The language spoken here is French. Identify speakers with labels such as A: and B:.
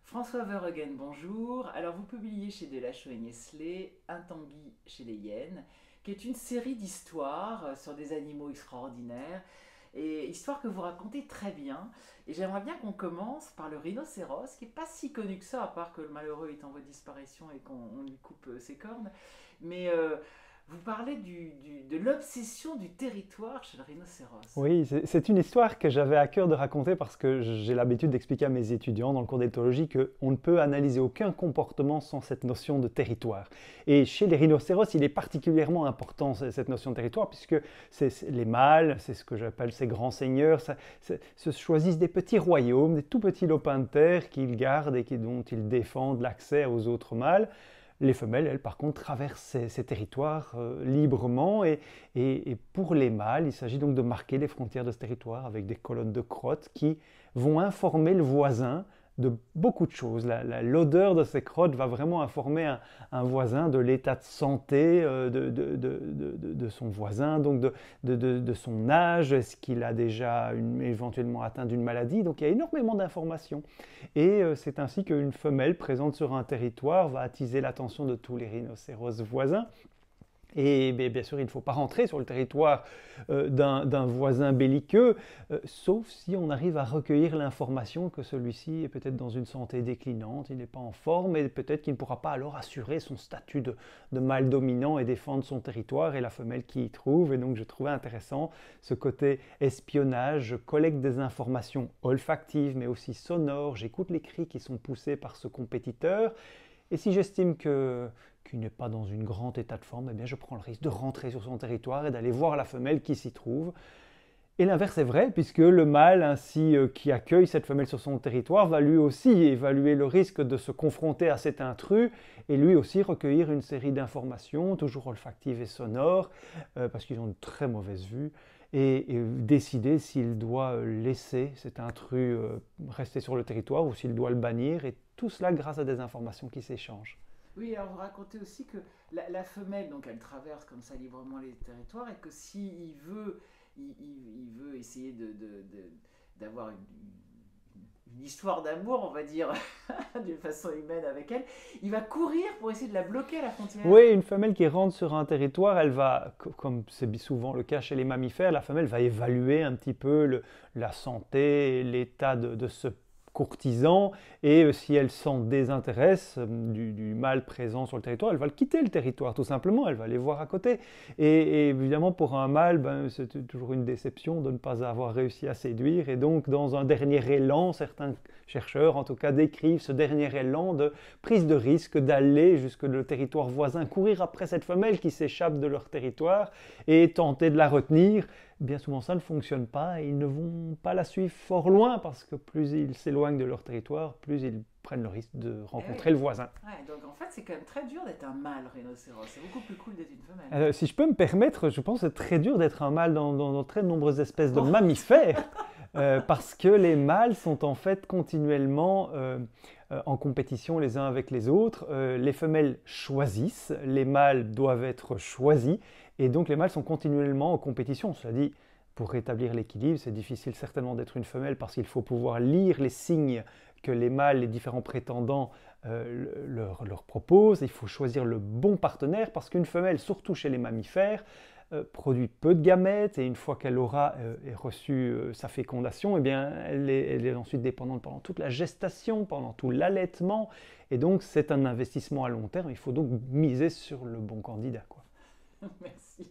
A: François Verheugen, bonjour. Alors vous publiez chez Delachaux et Nestlé Un Tanguy chez les hyènes, qui est une série d'histoires sur des animaux extraordinaires, et histoires que vous racontez très bien. Et j'aimerais bien qu'on commence par le rhinocéros, qui est pas si connu que ça, à part que le malheureux est en voie de disparition et qu'on lui coupe ses cornes. Mais vous parlez de l'obsession du territoire chez le rhinocéros.
B: Oui, c'est une histoire que j'avais à cœur de raconter parce que j'ai l'habitude d'expliquer à mes étudiants dans le cours d'éthologie qu'on ne peut analyser aucun comportement sans cette notion de territoire. Et chez les rhinocéros, il est particulièrement important cette notion de territoire puisque les mâles, c'est ce que j'appelle ces grands seigneurs, se choisissent des petits royaumes, des tout petits lopins de terre qu'ils gardent et dont ils défendent l'accès aux autres mâles. Les femelles, elles, par contre, traversent ces territoires librement et pour les mâles, il s'agit donc de marquer les frontières de ce territoire avec des colonnes de crottes qui vont informer le voisin de beaucoup de choses. L'odeur de ces crottes va vraiment informer un voisin de l'état de santé de son voisin, donc de son âge, est-ce qu'il a déjà éventuellement atteint d'une maladie. Donc il y a énormément d'informations. Et c'est ainsi qu'une femelle présente sur un territoire va attiser l'attention de tous les rhinocéros voisins. Et bien sûr, il ne faut pas rentrer sur le territoire d'un voisin belliqueux, sauf si on arrive à recueillir l'information que celui-ci est peut-être dans une santé déclinante, il n'est pas en forme, et peut-être qu'il ne pourra pas alors assurer son statut de mâle dominant et défendre son territoire et la femelle qui y trouve. Et donc je trouvais intéressant ce côté espionnage, je collecte des informations olfactives, mais aussi sonores, j'écoute les cris qui sont poussés par ce compétiteur, et si j'estime qu'il n'est pas dans un grand état de forme, eh bien je prends le risque de rentrer sur son territoire et d'aller voir la femelle qui s'y trouve. Et l'inverse est vrai, puisque le mâle ainsi qui accueille cette femelle sur son territoire va lui aussi évaluer le risque de se confronter à cet intrus et lui aussi recueillir une série d'informations, toujours olfactives et sonores, parce qu'ils ont une très mauvaise vue, et décider s'il doit laisser cet intrus rester sur le territoire ou s'il doit le bannir, et tout cela grâce à des informations qui s'échangent.
A: Oui, alors vous racontez aussi que la femelle, donc elle traverse comme ça librement les territoires et que s'il veut, il veut essayer d'avoir une histoire d'amour, on va dire, d'une façon humaine avec elle, il va courir pour essayer de la bloquer à la frontière.
B: Oui, une femelle qui rentre sur un territoire, elle va, comme c'est souvent le cas chez les mammifères, la femelle va évaluer un petit peu la santé, l'état de ce courtisan, et si elle s'en désintéresse du mâle présent sur le territoire, elle va le quitter le territoire tout simplement, elle va aller voir à côté. Et évidemment pour un mâle, c'est toujours une déception de ne pas avoir réussi à séduire, et donc dans un dernier élan, certains chercheurs en tout cas décrivent ce dernier élan de prise de risque d'aller jusque le territoire voisin, courir après cette femelle qui s'échappe de leur territoire et tenter de la retenir. Bien souvent ça ne fonctionne pas et ils ne vont pas la suivre fort loin parce que plus ils s'éloignent de leur territoire, plus ils prennent le risque de
A: Eh oui.
B: rencontrer le voisin.
A: Ouais, donc en fait, c'est quand même très dur d'être un mâle rhinocéros. C'est beaucoup plus cool d'être une femelle.
B: Si je peux me permettre, je pense que c'est très dur d'être un mâle dans de très nombreuses espèces de
A: Bon.
B: mammifères parce que les mâles sont en fait continuellement en compétition les uns avec les autres. Les femelles choisissent, les mâles doivent être choisis et donc les mâles sont continuellement en compétition. Cela dit, pour rétablir l'équilibre, c'est difficile certainement d'être une femelle parce qu'il faut pouvoir lire les signes que les mâles, les différents prétendants leur proposent. Il faut choisir le bon partenaire parce qu'une femelle, surtout chez les mammifères, produit peu de gamètes et une fois qu'elle aura reçu sa fécondation, eh bien, elle est ensuite dépendante pendant toute la gestation, pendant tout l'allaitement et donc c'est un investissement à long terme. Il faut donc miser sur le bon candidat, quoi.
A: Merci.